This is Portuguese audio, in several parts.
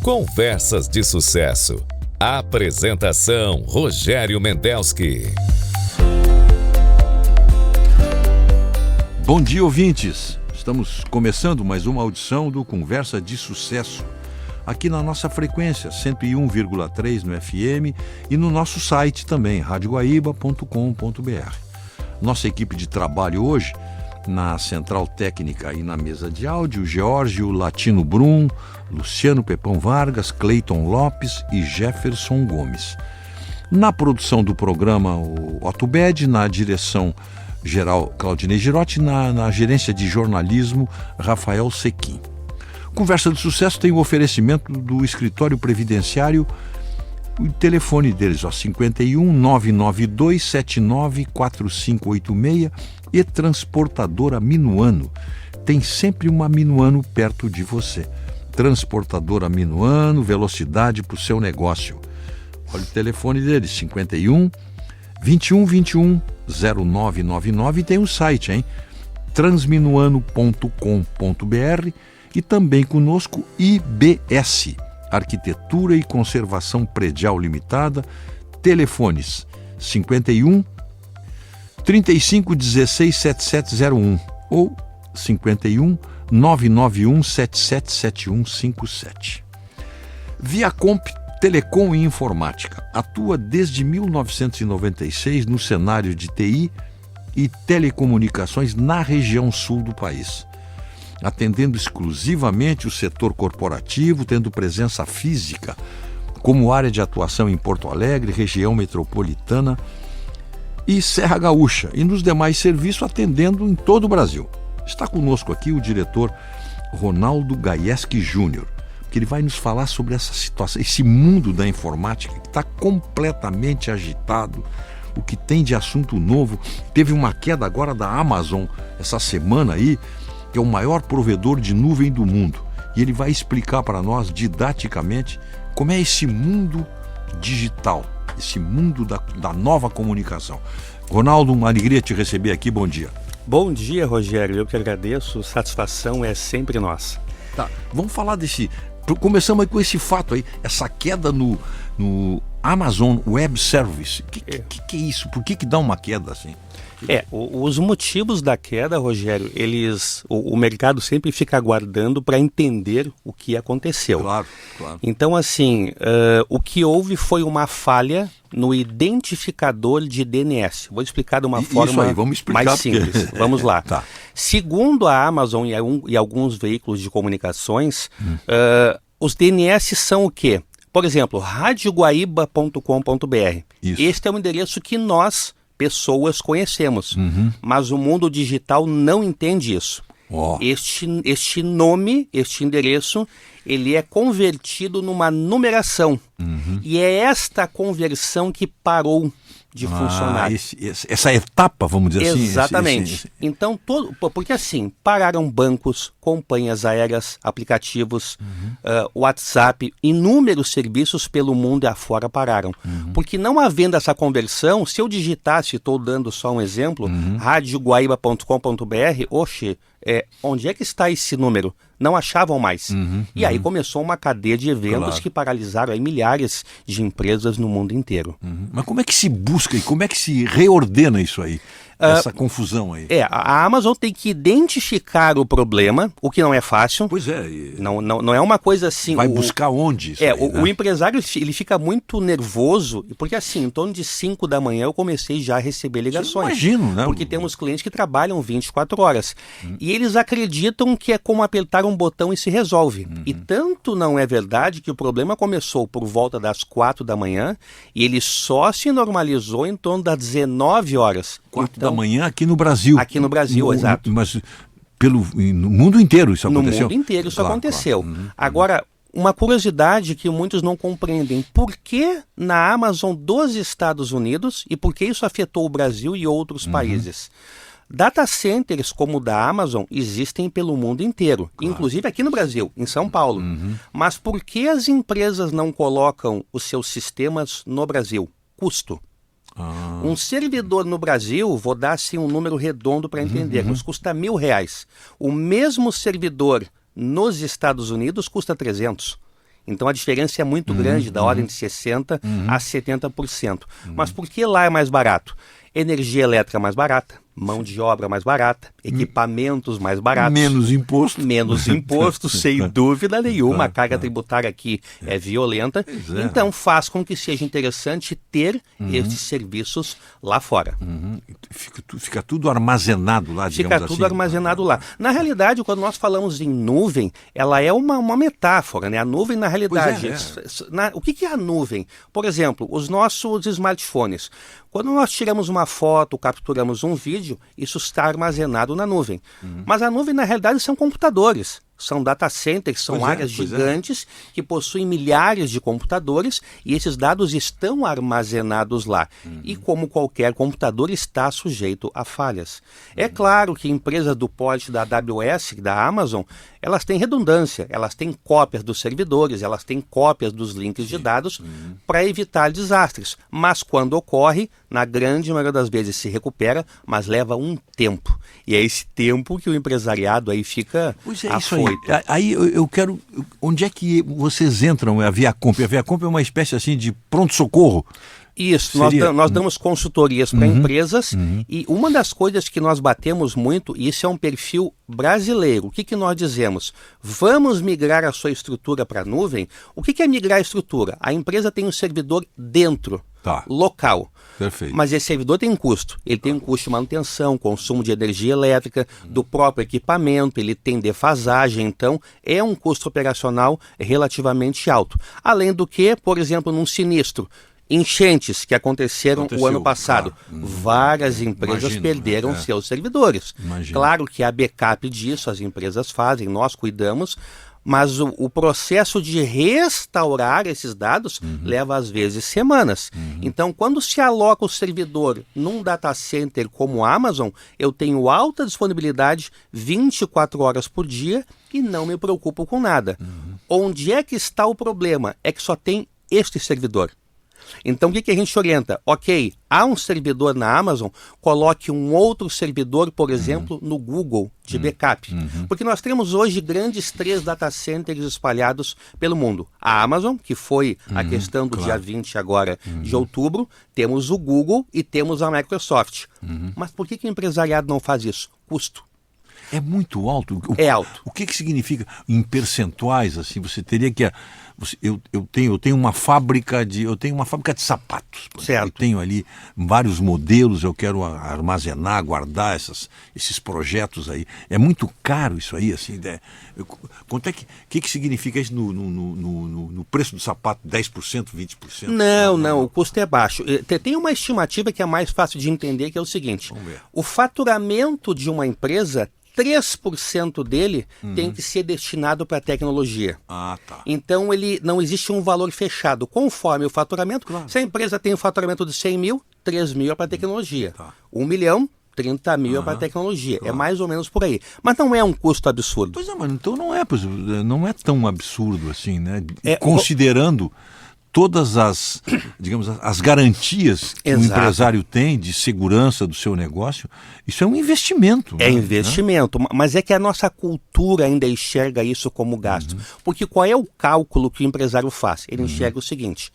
Conversas de Sucesso. Apresentação: Rogério Mendelski. Bom dia, ouvintes. Estamos começando mais uma audição do Conversa de Sucesso, aqui na nossa frequência 101,3 no FM e no nosso site também, radioguaíba.com.br. Nossa equipe de trabalho hoje, na central técnica e na mesa de áudio, Geórgio Latino Brum, Luciano Pepão Vargas, Cleiton Lopes e Jefferson Gomes. Na produção do programa, o Otto Bed, na direção geral, Claudinei Girotti, na gerência de jornalismo, Rafael Sequim. Conversa de Sucesso tem o oferecimento do escritório previdenciário, o telefone deles, 51 992 79 4586, e transportadora Minuano. Tem sempre uma Minuano perto de você. Transportadora Minuano, velocidade para o seu negócio. Olha o telefone deles, 51 21 21 0999, e tem um site, hein? transminuano.com.br, e também conosco IBS, Arquitetura e Conservação Predial Limitada, telefones 51 35 16 7701 ou 51 991 777157. Viacomp Telecom e Informática atua desde 1996 no cenário de TI e telecomunicações na região sul do país, atendendo exclusivamente o setor corporativo, tendo presença física como área de atuação em Porto Alegre, região metropolitana e Serra Gaúcha, e nos demais serviços atendendo em todo o Brasil. Está conosco aqui o diretor Ronaldo Gaieski Júnior, que ele vai nos falar sobre essa situação, esse mundo da informática que está completamente agitado, o que tem de assunto novo. Teve uma queda agora da Amazon essa semana aí, que é o maior provedor de nuvem do mundo, e ele vai explicar para nós didaticamente como é esse mundo digital, esse mundo da nova comunicação. Ronaldo, uma alegria te receber aqui, bom dia. Bom dia, Rogério, eu que agradeço, satisfação é sempre nossa. Tá, vamos falar desse... Começamos aí com esse fato aí, essa queda no Amazon Web Service. O que é isso? Por que dá uma queda assim? Os motivos da queda, Rogério, o mercado sempre fica aguardando para entender o que aconteceu. Claro. Então, assim, o que houve foi uma falha no identificador de DNS. Vou explicar de uma forma mais simples. Vamos lá. Tá. Segundo a Amazon e alguns veículos de comunicações, os DNS são o quê? Por exemplo, radioguaíba.com.br. Este é o endereço que nós, pessoas, conhecemos, mas o mundo digital não entende isso. Este nome, este endereço, ele é convertido numa numeração, e é esta conversão que parou de funcionar. Essa etapa, vamos dizer assim. Exatamente. Então, porque assim, pararam bancos, companhias aéreas, aplicativos, WhatsApp, inúmeros serviços pelo mundo afora pararam. Porque não havendo essa conversão, se eu digitasse, estou dando só um exemplo, radioguaíba.com.br, onde é que está esse número? Não achavam mais. E aí começou uma cadeia de eventos que paralisaram aí milhares de empresas no mundo inteiro. Mas como é que se busca e como é que se reordena isso aí? Essa confusão aí. A Amazon tem que identificar o problema, o que não é fácil. Pois é. Não é uma coisa assim... Vai buscar onde isso aí, o empresário ele fica muito nervoso, porque assim, em torno de 5 da manhã eu comecei já a receber ligações. Imagino, né? Porque temos clientes que trabalham 24 horas. E eles acreditam que é como apertar um botão e se resolve. E tanto não é verdade que o problema começou por volta das 4 da manhã e ele só se normalizou em torno das 19 horas. 4 da manhã aqui no Brasil. Aqui no Brasil, exato. Mas no mundo inteiro isso aconteceu? No mundo inteiro isso aconteceu. Agora, uma curiosidade que muitos não compreendem. Por que na Amazon dos Estados Unidos e por que isso afetou o Brasil e outros países? Data centers como o da Amazon existem pelo mundo inteiro, inclusive aqui no Brasil, em São Paulo. Mas por que as empresas não colocam os seus sistemas no Brasil? Custo. Um servidor no Brasil, vou dar assim um número redondo para entender, nos custa R$1.000. O mesmo servidor nos Estados Unidos custa 300. Então a diferença é muito grande, da ordem de 60% a 70%. Mas por que lá é mais barato? Energia elétrica mais barata, mão de obra mais barata, equipamentos mais baratos. Menos imposto. Menos imposto, sem dúvida nenhuma. A carga tributária aqui é violenta. Então faz com que seja interessante ter esses serviços lá fora. Fica tudo armazenado lá, digamos assim. Fica tudo armazenado lá. Na realidade, quando nós falamos em nuvem, ela é uma metáfora, né? A nuvem, na realidade... O que é a nuvem? Por exemplo, os nossos smartphones. Quando nós tiramos uma foto, capturamos um vídeo, isso está armazenado na nuvem. Mas a nuvem, na realidade, são computadores. São data centers, são áreas gigantes que possuem milhares de computadores e esses dados estão armazenados lá. E como qualquer computador, está sujeito a falhas. É claro que empresas do porte da AWS, da Amazon, elas têm redundância, elas têm cópias dos servidores, elas têm cópias dos links de dados para evitar desastres. Mas quando ocorre, na grande maioria das vezes se recupera, mas leva um tempo. E é esse tempo que o empresariado aí fica afoito. Aí eu quero... Onde é que vocês entram, a Viacomp? A Viacomp é uma espécie assim de pronto-socorro? Isso, nós damos consultorias para empresas e uma das coisas que nós batemos muito, e isso é um perfil brasileiro, o que nós dizemos? Vamos migrar a sua estrutura para a nuvem? O que é migrar a estrutura? A empresa tem um servidor dentro, local. Perfeito. Mas esse servidor tem um custo. Ele tem um custo de manutenção, consumo de energia elétrica, do próprio equipamento, ele tem defasagem, então é um custo operacional relativamente alto. Além do que, por exemplo, num sinistro, enchentes que aconteceram o ano passado. Várias empresas perderam seus servidores. Claro que a backup disso as empresas fazem, nós cuidamos, mas o processo de restaurar esses dados leva às vezes semanas. Então, quando se aloca o servidor num data center como a Amazon, eu tenho alta disponibilidade 24 horas por dia e não me preocupo com nada. Onde é que está o problema? É que só tem este servidor. Então, o que a gente orienta? Ok, há um servidor na Amazon, coloque um outro servidor, por exemplo, no Google, de backup. Porque nós temos hoje grandes 3 data centers espalhados pelo mundo. A Amazon, que foi a questão do dia 20 agora de outubro, temos o Google e temos a Microsoft. Mas por que o empresariado não faz isso? Custo. É muito alto? É alto. O que significa em percentuais, assim? Você teria que... Eu tenho uma fábrica de sapatos. Certo. Eu tenho ali vários modelos, eu quero armazenar, guardar esses projetos aí. É muito caro isso aí, assim. Quanto é que significa isso no preço do sapato? 10%, 20%? Não, o custo é baixo. Tem uma estimativa que é mais fácil de entender, que é o seguinte. O faturamento de uma empresa, 3% dele tem que ser destinado para a tecnologia. Então, não existe um valor fechado. Conforme o faturamento, se a empresa tem um faturamento de 100 mil, 3 mil é para a tecnologia. 1 milhão, 30 mil é para a tecnologia. É mais ou menos por aí. Mas não é um custo absurdo. Pois é, mas então não é tão absurdo assim, né? Considerando todas as garantias que o empresário tem de segurança do seu negócio, isso é um investimento. É investimento, mas é que a nossa cultura ainda enxerga isso como gasto. Porque qual é o cálculo que o empresário faz? Ele enxerga o seguinte,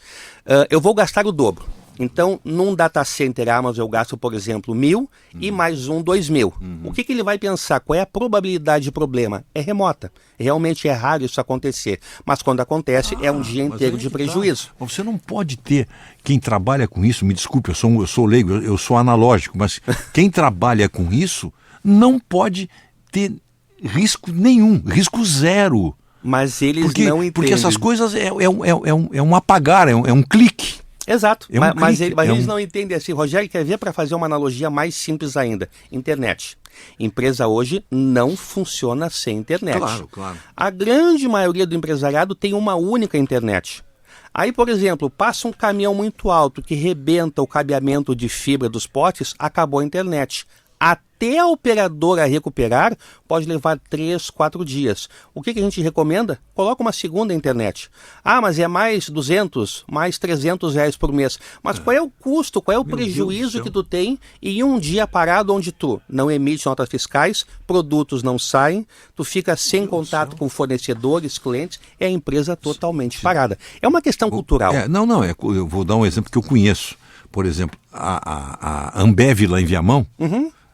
eu vou gastar o dobro. Então, num data center Amazon eu gasto, por exemplo, 1.000 e mais 2.000. O que ele vai pensar? Qual é a probabilidade de problema? É remota. Realmente é raro isso acontecer. Mas quando acontece, é um dia inteiro de prejuízo. Mas você não pode ter, quem trabalha com isso, me desculpe, eu sou leigo, eu sou analógico, mas quem trabalha com isso não pode ter risco nenhum, risco zero. Mas eles não entendem. Porque essas coisas é um apagar, é um clique. Exato, mas eles não entendem assim. Rogério, quer ver, para fazer uma analogia mais simples ainda? Internet. Empresa hoje não funciona sem internet. Claro. A grande maioria do empresariado tem uma única internet. Aí, por exemplo, passa um caminhão muito alto que rebenta o cabeamento de fibra dos potes, acabou a internet. até a operadora recuperar, pode levar 3, 4 dias. O que a gente recomenda? Coloca uma segunda internet. Ah, mas é mais 200, mais 300 reais por mês. Mas qual é o custo, qual é o prejuízo que tu tem em um dia parado onde tu não emite notas fiscais, produtos não saem, tu fica sem contato com fornecedores, clientes, é a empresa totalmente parada. É uma questão cultural. Eu vou dar um exemplo que eu conheço. Por exemplo, a Ambev lá em Viamão,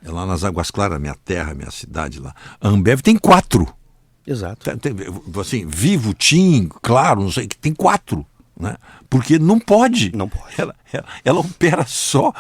é lá nas Águas Claras, minha terra, minha cidade lá. A Ambev tem 4. Exato. Assim, Vivo, TIM, Claro, não sei, tem 4. Né? Porque não pode. Não pode. Ela opera só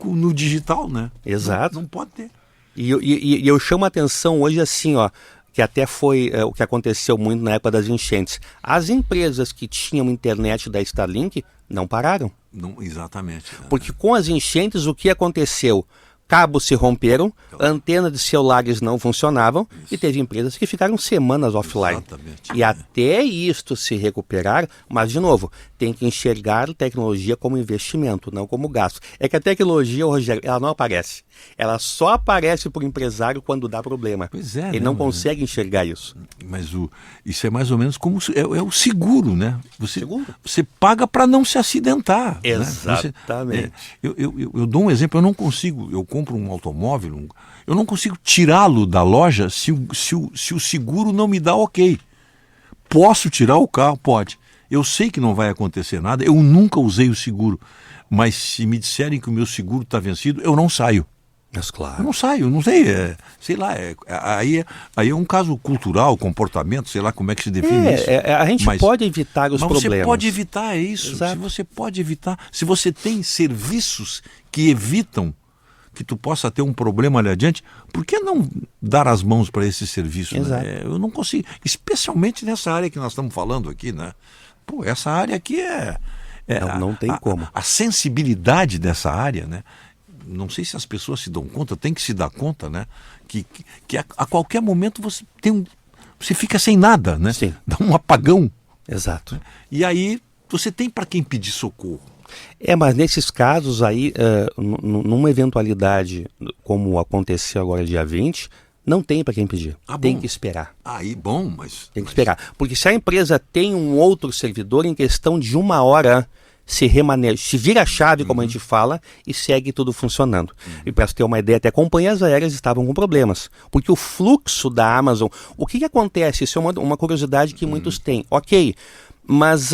no digital, né? Exato. Não pode ter. E eu chamo a atenção hoje assim, ó, que até foi o que aconteceu muito na época das enchentes. As empresas que tinham internet da Starlink não pararam. Não, exatamente. Porque com as enchentes, o que aconteceu? Cabos se romperam, antenas de celulares não funcionavam e teve empresas que ficaram semanas offline. Exatamente. E até isto se recuperar, mas de novo, tem que enxergar a tecnologia como investimento, não como gasto. É que a tecnologia, Rogério, ela não aparece. Ela só aparece para o empresário quando dá problema. Pois é. Ele não consegue enxergar isso. Mas isso é mais ou menos como é o seguro, né? Seguro? Você paga para não se acidentar. Exatamente. Né? Eu dou um exemplo, eu não consigo, eu compro um automóvel, eu não consigo tirá-lo da loja se o seguro não me dá ok. Posso tirar o carro? Pode. Eu sei que não vai acontecer nada, eu nunca usei o seguro, mas se me disserem que o meu seguro está vencido, eu não saio. Mas claro. Eu não saio, não sei, sei lá, aí é um caso cultural, comportamento, sei lá como é que se define isso. A gente pode evitar os problemas. Mas você pode evitar isso. Exato. Se você pode evitar, se você tem serviços que evitam que tu possa ter um problema ali adiante, por que não dar as mãos para esse serviço? Né? Eu não consigo, especialmente nessa área que nós estamos falando aqui, né? Pô, essa área aqui não tem como. A sensibilidade dessa área, né? Não sei se as pessoas se dão conta, tem que se dar conta, né? Que a qualquer momento você fica sem nada, né? Sim. Dá um apagão. Exato. E aí você tem para quem pedir socorro. Mas nesses casos aí, numa eventualidade como aconteceu agora dia 20, não tem para quem pedir. Tem que esperar. Tem que esperar. Porque se a empresa tem um outro servidor, em questão de 1 hora se vira a chave, como a gente fala, e segue tudo funcionando. E para você ter uma ideia, até companhias aéreas estavam com problemas. Porque o fluxo da Amazon, o que acontece? Isso é uma curiosidade que muitos têm. Ok, mas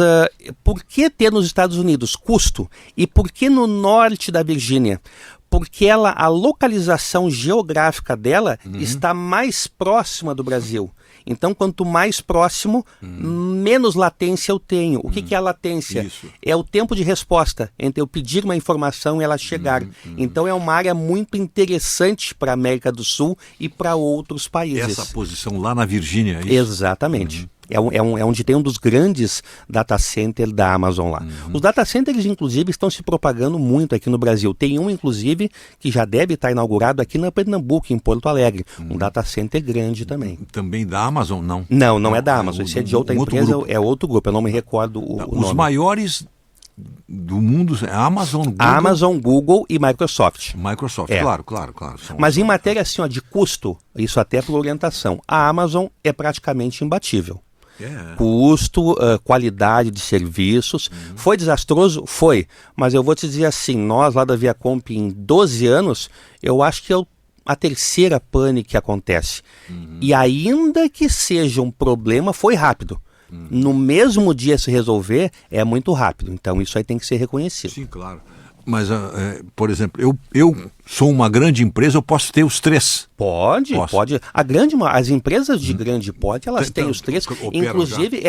por que ter nos Estados Unidos custo? E por que no norte da Virgínia? Porque a localização geográfica dela está mais próxima do Brasil. Então, quanto mais próximo, menos latência eu tenho. O que é a latência? Isso. É o tempo de resposta entre eu pedir uma informação e ela chegar. Então, é uma área muito interessante para a América do Sul e para outros países. Essa posição lá na Virgínia, é isso? Exatamente. É onde tem um dos grandes data centers da Amazon lá. Os data centers, inclusive, estão se propagando muito aqui no Brasil. Tem um, inclusive, que já deve estar inaugurado aqui na Pernambuco, em Porto Alegre. Um data center grande também. Também da Amazon, não? Não é da Amazon. Esse é de outra empresa, é outro grupo. Eu não me recordo o nome. Os maiores do mundo é Amazon, Google e Microsoft. Claro. Mas em matéria assim, de custo, isso até por orientação, a Amazon é praticamente imbatível. Custo, qualidade de serviços. Foi desastroso? Foi. Mas eu vou te dizer assim, nós lá da Viacomp em 12 anos, eu acho que a terceira pane que acontece. E ainda que seja um problema, foi rápido. No mesmo dia se resolver, é muito rápido. Então isso aí tem que ser reconhecido. Sim, claro. Mas, por exemplo, eu sou uma grande empresa, eu posso ter os 3? Pode. As empresas de grande porte, elas têm os 3.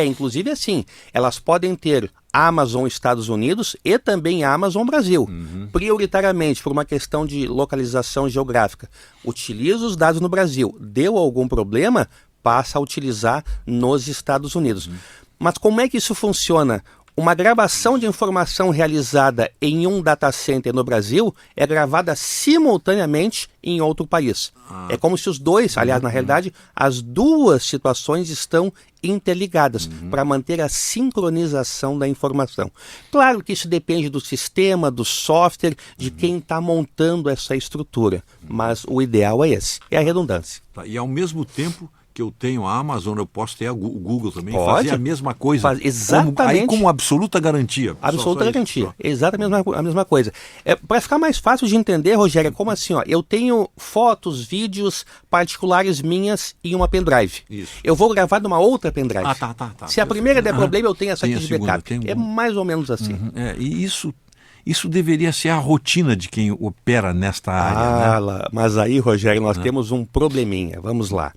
Inclusive assim, elas podem ter Amazon Estados Unidos e também Amazon Brasil. Prioritariamente, por uma questão de localização geográfica. Utiliza os dados no Brasil. Deu algum problema, passa a utilizar nos Estados Unidos. Mas como é que isso funciona? Uma gravação de informação realizada em um data center no Brasil é gravada simultaneamente em outro país. É como se os dois, aliás, na realidade, as duas situações estão interligadas para manter a sincronização da informação. Claro que isso depende do sistema, do software, de quem está montando essa estrutura, mas o ideal é esse, é a redundância. Tá, e ao mesmo tempo que eu tenho a Amazon, eu posso ter o Google também, Pode. fazer a mesma coisa. Exatamente. Como absoluta garantia. Absoluta garantia. Exatamente a mesma coisa. Para ficar mais fácil de entender, Rogério, é como assim, ó, eu tenho fotos, vídeos particulares minhas em uma pendrive. Isso. Eu vou gravar numa outra pendrive. Tá. Se a primeira der problema, eu tenho essa aqui de segunda, backup. É mais ou menos assim. E isso deveria ser a rotina de quem opera nesta área. Né? Mas aí, Rogério, nós temos um probleminha. Vamos lá.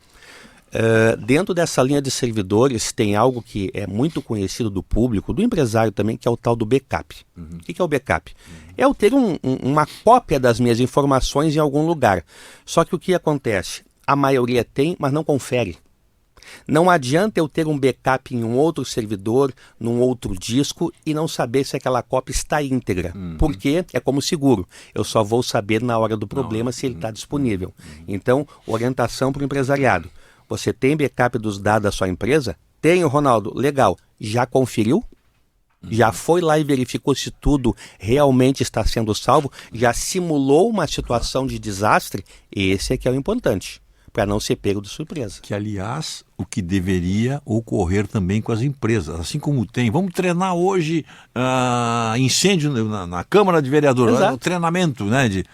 Dentro dessa linha de servidores tem algo que é muito conhecido do público, do empresário também, que é o tal do backup. O que é o backup? É eu ter uma cópia das minhas informações em algum lugar. Só que o que acontece? A maioria tem, mas não confere. Não adianta eu ter um backup em um outro servidor, num outro disco e não saber se aquela cópia está íntegra. Porque é como seguro. Eu só vou saber na hora do problema se ele está disponível. Então, orientação para o empresariado. Você tem backup dos dados da sua empresa? Tenho, Ronaldo. Legal. Já conferiu? Já foi lá e verificou se tudo realmente está sendo salvo? Já simulou uma situação de desastre? Esse é que é o importante, para não ser pego de surpresa. Que, aliás, o que deveria ocorrer também com as empresas. Assim como tem, vamos treinar hoje incêndio na Câmara de Vereadores, o treinamento, né, de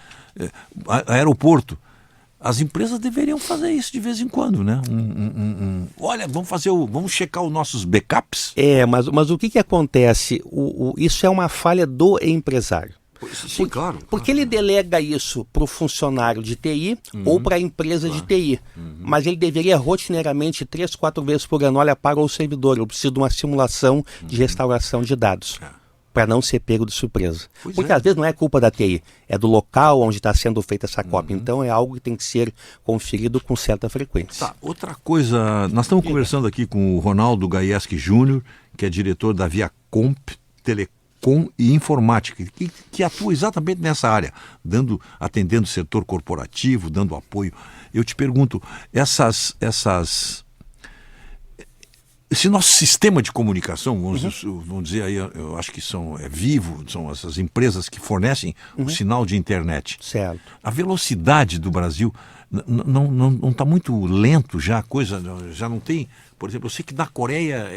aeroporto. As empresas deveriam fazer isso de vez em quando, né? Olha, vamos checar os nossos backups. Mas o que acontece? Isso é uma falha do empresário. Sim, claro. Porque ele delega isso para o funcionário de TI ou para a empresa de TI. Mas ele deveria rotineiramente 3, 4 vezes por ano, olha, para o servidor, eu preciso de uma simulação de restauração de dados. Para não ser pego de surpresa. Porque às vezes não é culpa da TI, é do local onde está sendo feita essa cópia. Então é algo que tem que ser conferido com certa frequência. Tá, outra coisa, nós estamos conversando aqui com o Ronaldo Gaieski Júnior, que é diretor da Viacomp Telecom e Informática, que atua exatamente nessa área, atendendo o setor corporativo, dando apoio. Eu te pergunto, esse nosso sistema de comunicação, vamos dizer aí, eu acho que é vivo, são essas empresas que fornecem o sinal de internet. Certo. A velocidade do Brasil não está muito lento já, a coisa já não tem. Por exemplo, eu sei que na Coreia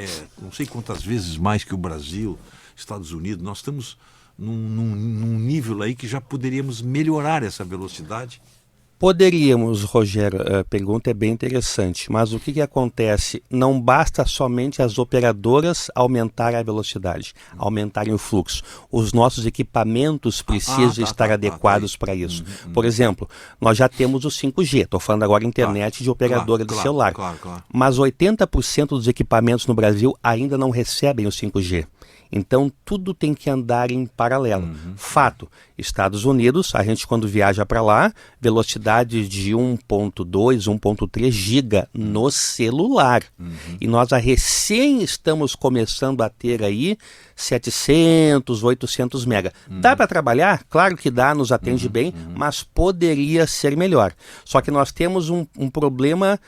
não sei quantas vezes mais que o Brasil, Estados Unidos, nós estamos num nível aí que já poderíamos melhorar essa velocidade. Poderíamos, Rogério, a pergunta é bem interessante, mas o que acontece? Não basta somente as operadoras aumentarem a velocidade, aumentarem o fluxo. Os nossos equipamentos precisam estar adequados para isso. Por exemplo, nós já temos o 5G, estou falando agora internet de operadora de celular, mas 80% dos equipamentos no Brasil ainda não recebem o 5G. Então, tudo tem que andar em paralelo. Fato, Estados Unidos, a gente quando viaja para lá, velocidade de 1.2, 1.3 giga no celular. E nós recém estamos começando a ter aí 700, 800 mega. Dá para trabalhar? Claro que dá, nos atende bem, mas poderia ser melhor. Só que nós temos um problema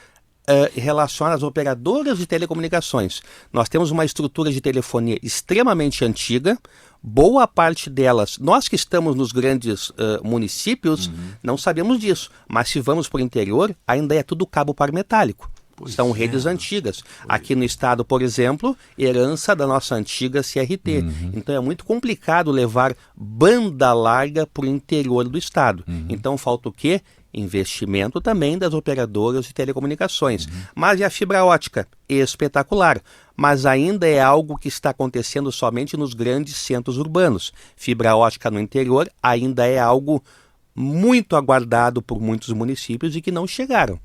relaciona às operadoras de telecomunicações. Nós temos uma estrutura de telefonia extremamente antiga, boa parte delas, nós que estamos nos grandes municípios, não sabemos disso, mas se vamos para o interior, ainda é tudo cabo par metálico. São redes antigas. Aqui no estado, por exemplo, herança da nossa antiga CRT. Então é muito complicado levar banda larga para o interior do estado. Então falta o quê? Investimento também das operadoras de telecomunicações. Mas e a fibra ótica? Espetacular. Mas ainda é algo que está acontecendo somente nos grandes centros urbanos. Fibra ótica no interior ainda é algo muito aguardado por muitos municípios e que não chegaram.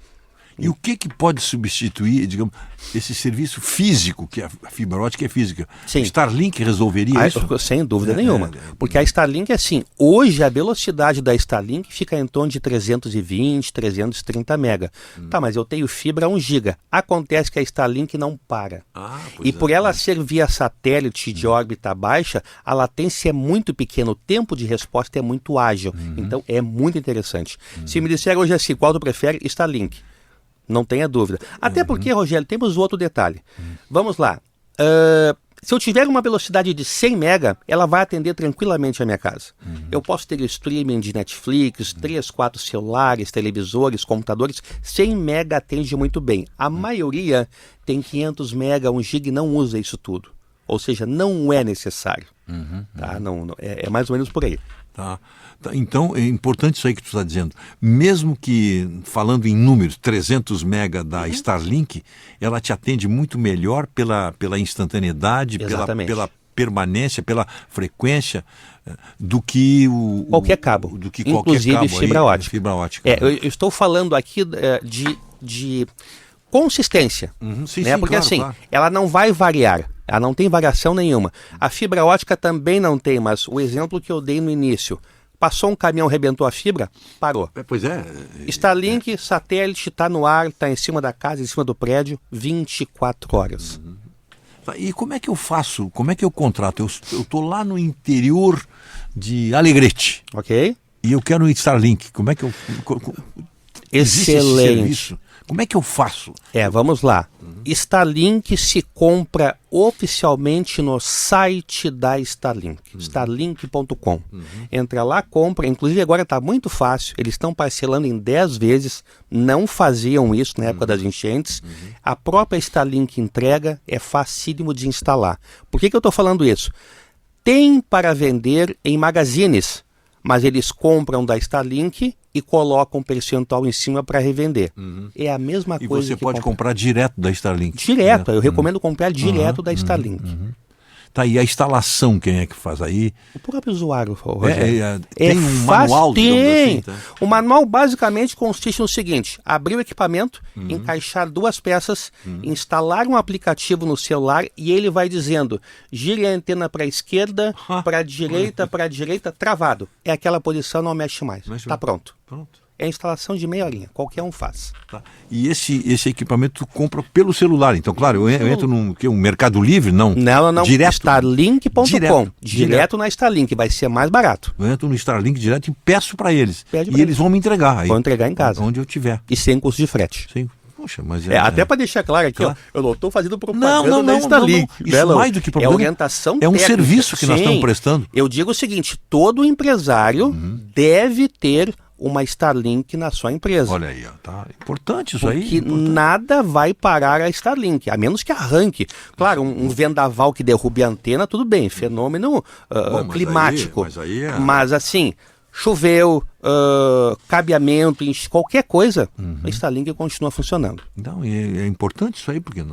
E o que pode substituir, digamos, esse serviço físico, que a fibra ótica é física? Sim. Starlink resolveria isso? Sem dúvida nenhuma. Porque a Starlink é assim, hoje a velocidade da Starlink fica em torno de 320, 330 mega. Tá, mas eu tenho fibra a 1 giga. Acontece que a Starlink não para. E por ela ser via satélite de órbita baixa, a latência é muito pequena, o tempo de resposta é muito ágil. Então é muito interessante. Se me disser hoje assim, qual tu prefere? Starlink. Não tenha dúvida. Até porque, Rogério, temos outro detalhe. Vamos lá. Se eu tiver uma velocidade de 100 mega, ela vai atender tranquilamente a minha casa. Eu posso ter streaming de Netflix, 3, 4 celulares, televisores, computadores. 100 mega atende muito bem. A maioria tem 500 mega, 1 giga e não usa isso tudo. Ou seja, não é necessário. Tá? Não, é mais ou menos por aí. Tá. Então, é importante isso aí que tu está dizendo. Mesmo que, falando em números, 300 mega da Starlink, ela te atende muito melhor pela instantaneidade, pela permanência, pela frequência, do que qualquer cabo. Do que inclusive qualquer cabo fibra ótica. Fibra ótica. Eu estou falando aqui de consistência. Sim, né? sim, porque claro. ela não vai variar. Ela não tem variação nenhuma. A fibra ótica também não tem, mas o exemplo que eu dei no início, passou um caminhão, arrebentou a fibra, parou. Pois é. Starlink, satélite, está no ar, está em cima da casa, em cima do prédio, 24 horas. E como é que eu faço? Como é que eu contrato? Eu estou lá no interior de Alegrete. Ok? E eu quero um Starlink. Como é que eu... Existe esse serviço? Como é que eu faço? Vamos lá. Starlink se compra oficialmente no site da Starlink, starlink.com. Entra lá, compra, inclusive agora está muito fácil, eles estão parcelando em 10 vezes, não faziam isso na época das enchentes. A própria Starlink entrega, é facílimo de instalar. Por que eu estou falando isso? Tem para vender em magazines, mas eles compram da Starlink e colocam um percentual em cima para revender. É a mesma coisa. E você pode comprar direto da Starlink? Direto, eu recomendo comprar direto da Starlink. Tá, e a instalação quem é que faz aí? O próprio usuário, Rogério. Tem um manual, tem. Assim, tá? O manual basicamente consiste no seguinte: abrir o equipamento, encaixar 2 peças, instalar um aplicativo no celular e ele vai dizendo, gire a antena para a esquerda, para a direita, travado. É aquela posição, não mexe mais. Está pronto. É a instalação de meia horinha, qualquer um faz. Tá. E esse equipamento tu compra pelo celular. Então, claro, eu entro num Mercado Livre, não? Não. Direto. Starlink.com. Direto na Starlink, vai ser mais barato. Eu entro no Starlink direto e peço para eles. Eles vão me entregar. Aí, vão entregar em casa. Onde eu tiver. E sem custo de frete. Sim. Poxa, mas até para deixar claro aqui, claro. eu não estou fazendo propaganda da Não. Starlink. Isso mais do que propaganda. É orientação técnica. técnica. Serviço que nós estamos prestando. Eu digo o seguinte, todo empresário deve ter uma Starlink na sua empresa. Olha aí, tá importante isso aí. Porque nada vai parar a Starlink, a menos que arranque. Claro, um vendaval que derrube a antena, tudo bem, fenômeno climático. Mas assim, choveu, cabeamento, qualquer coisa, a Starlink continua funcionando. Não, é importante isso aí, porque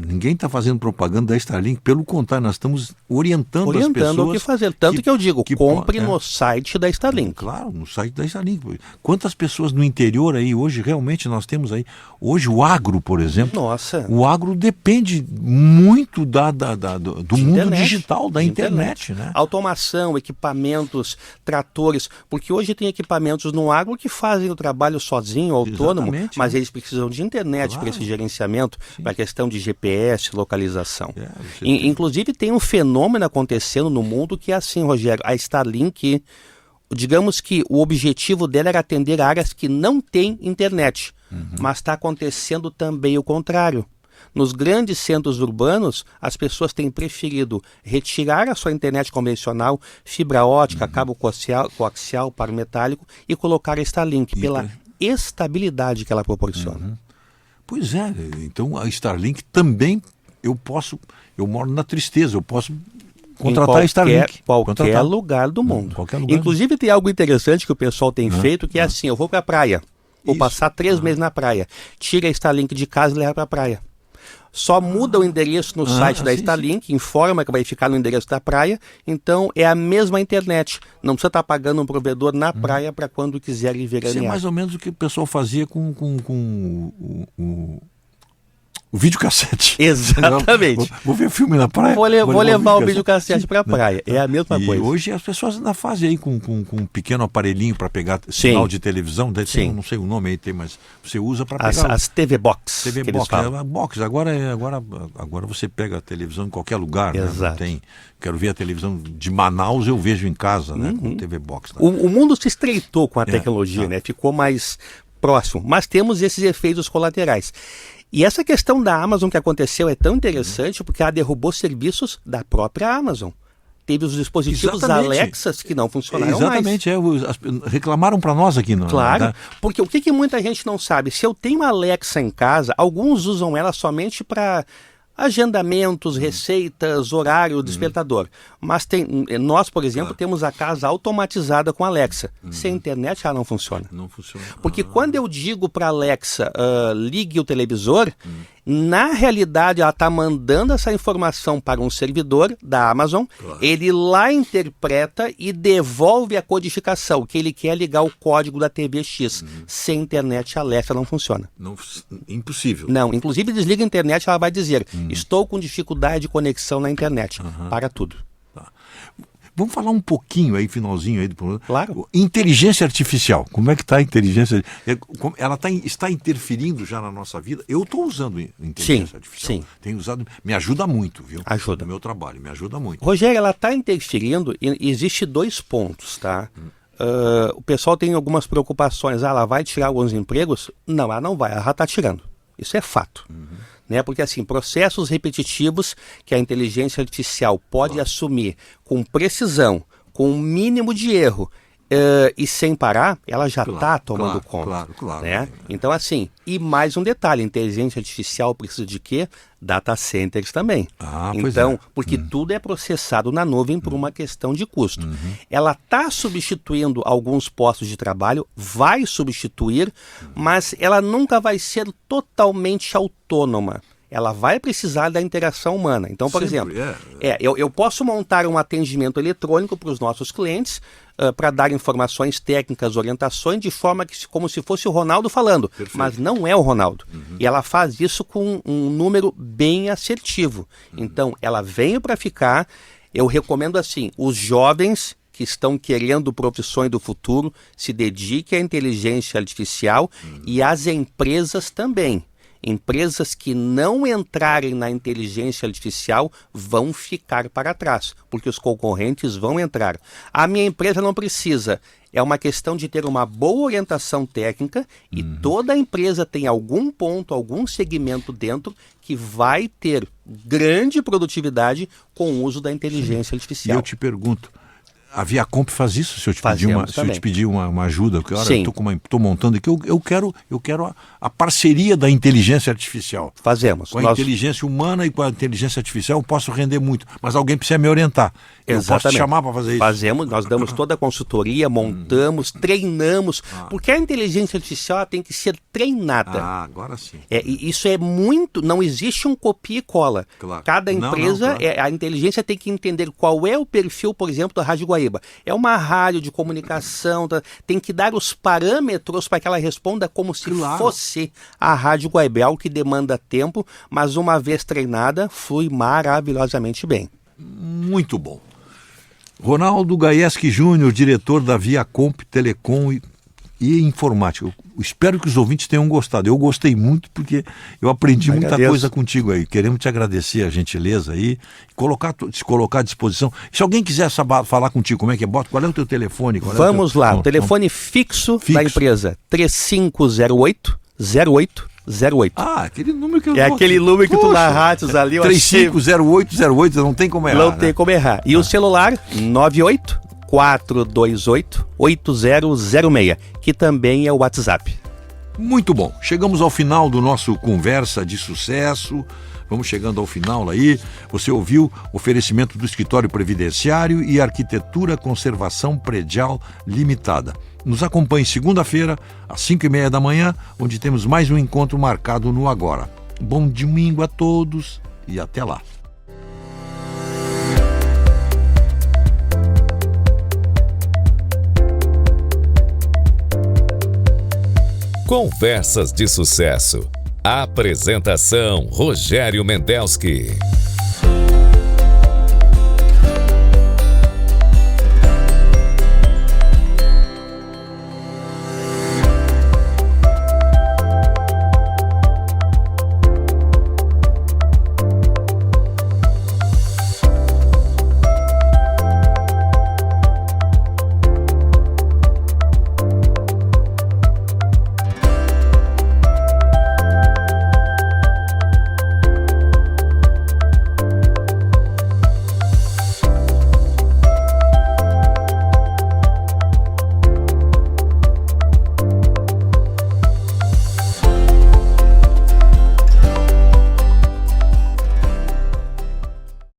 ninguém está fazendo propaganda da Starlink, pelo contrário, nós estamos orientando as pessoas o que fazer. Tanto que eu digo, compre no site da Starlink. Claro, no site da Starlink. Quantas pessoas no interior aí, hoje realmente nós temos aí, hoje o agro, por exemplo, o agro depende muito do mundo digital, da internet. Né? Automação, equipamentos, tratores, porque hoje tem equipamentos no agro que fazem o trabalho sozinho, autônomo, mas eles precisam de internet para esse gerenciamento, para a questão de GPS, localização. Inclusive tem um fenômeno acontecendo no mundo que é assim, Rogério, a Starlink, digamos que o objetivo dela era atender áreas que não têm internet, mas está acontecendo também o contrário. Nos grandes centros urbanos, as pessoas têm preferido retirar a sua internet convencional, fibra ótica, cabo coaxial, par metálico e colocar a Starlink pela estabilidade que ela proporciona. Pois é, então a Starlink também eu moro na tristeza, eu posso contratar a Starlink. Qualquer lugar do mundo. Inclusive tem algo interessante que o pessoal tem feito, que é assim, eu vou para a praia, vou passar 3 meses na praia, tira a Starlink de casa e leva para a praia. Só muda o endereço no site da Starlink, informa que vai ficar no endereço da praia, então é a mesma internet. Não precisa estar pagando um provedor na praia para quando quiserem veranear. Isso é mais ou menos o que o pessoal fazia com o videocassete. Exatamente. Vou ver filme na praia. Vou levar o videocassete para a praia. É a mesma coisa. E hoje as pessoas ainda fazem aí com um pequeno aparelhinho para pegar sinal de televisão. Tem, não sei o nome aí, mas você usa para pegar. As TV Box. TV Box. Agora você pega a televisão em qualquer lugar. Exato. Né? Não tem. Quero ver a televisão de Manaus, eu vejo em casa, né? Com TV Box. Né? O mundo se estreitou com a tecnologia, né? Ficou mais próximo. Mas temos esses efeitos colaterais. E essa questão da Amazon que aconteceu é tão interessante porque ela derrubou serviços da própria Amazon. Teve os dispositivos Alexas que não funcionaram mais. Exatamente, reclamaram para nós aqui. Claro, porque o que muita gente não sabe, se eu tenho uma Alexa em casa, alguns usam ela somente para agendamentos, receitas, horário, despertador. Mas nós, por exemplo, temos a casa automatizada com Alexa. Sem internet ela não funciona. Não funciona. Porque quando eu digo para Alexa, ligue o televisor, na realidade ela está mandando essa informação para um servidor da Amazon, ele lá interpreta e devolve a codificação, que ele quer ligar o código da TV X. Sem internet a Alexa não funciona. Impossível. Não, inclusive desliga a internet, ela vai dizer, estou com dificuldade de conexão na internet. Para tudo. Tá. Vamos falar um pouquinho aí, finalzinho aí do programa. Claro. Inteligência artificial. Como é que está a inteligência? Ela está interferindo já na nossa vida? Eu estou usando inteligência artificial. Sim. Tenho usado. Me ajuda muito, viu? Ajuda. No meu trabalho, me ajuda muito. Rogério, ela está interferindo e existe 2 pontos, tá? O pessoal tem algumas preocupações. Ela vai tirar alguns empregos? Não, ela não vai. Ela já está tirando. Isso é fato. Né? Porque assim, processos repetitivos que a inteligência artificial pode assumir com precisão, com um mínimo de erro e sem parar, ela já está tomando conta. Claro. Né? Então assim, e mais um detalhe, a inteligência artificial precisa de quê? Data centers também. Então, porque tudo é processado na nuvem por uma questão de custo. Ela está substituindo alguns postos de trabalho, vai substituir, mas ela nunca vai ser totalmente autônoma. Ela vai precisar da interação humana. Então, por exemplo, eu posso montar um atendimento eletrônico para os nossos clientes para dar informações técnicas, orientações, de forma que como se fosse o Ronaldo falando. Perfeito. Mas não é o Ronaldo. E ela faz isso com um número bem assertivo. Então, ela veio para ficar. Eu recomendo assim, os jovens que estão querendo profissões do futuro se dediquem à inteligência artificial e as empresas também. Empresas que não entrarem na inteligência artificial vão ficar para trás, porque os concorrentes vão entrar. A minha empresa não precisa. É uma questão de ter uma boa orientação técnica e toda empresa tem algum ponto, algum segmento dentro que vai ter grande produtividade com o uso da inteligência artificial. E eu te pergunto, a Viacomp faz isso? Se eu te pedir uma ajuda, que eu estou montando aqui, eu quero a parceria da inteligência artificial. Fazemos. Com a inteligência humana e com a inteligência artificial eu posso render muito, mas alguém precisa me orientar. Exatamente. Eu posso te chamar para fazer isso? Fazemos, nós damos toda a consultoria, montamos, treinamos, porque a inteligência artificial ela tem que ser treinada. Agora sim. Isso é muito, não existe um copia e cola. Claro. Cada empresa, a inteligência tem que entender qual é o perfil, por exemplo, da Rádio Guaíba. É uma rádio de comunicação, tem que dar os parâmetros para que ela responda como se fosse a Rádio Guaíba. É algo que demanda tempo, mas uma vez treinada, flui maravilhosamente bem. Muito bom. Ronaldo Gaieski Júnior, diretor da Viacomp Telecom e Informática. Eu espero que os ouvintes tenham gostado. Eu gostei muito porque eu aprendi muita coisa contigo aí. Queremos te agradecer a gentileza aí, se colocar à disposição. Se alguém quiser falar contigo, como é que é? Qual é o teu telefone? Vamos lá, o telefone fixo da empresa, 3508-0808. Aquele número que eu aquele número que tu narrates ali. 3508-0808, não tem como errar. Não tem como errar. E o celular, 98-428-8006, que também é o WhatsApp. Muito bom. Chegamos ao final do nosso Conversa de Sucesso. Vamos chegando ao final aí. Você ouviu oferecimento do Escritório Previdenciário e Arquitetura Conservação Predial Limitada. Nos acompanhe segunda-feira, às 5:30 da manhã, onde temos mais um encontro marcado no Agora. bom domingo a todos e até lá. Conversas de Sucesso. Apresentação: Rogério Mendelski.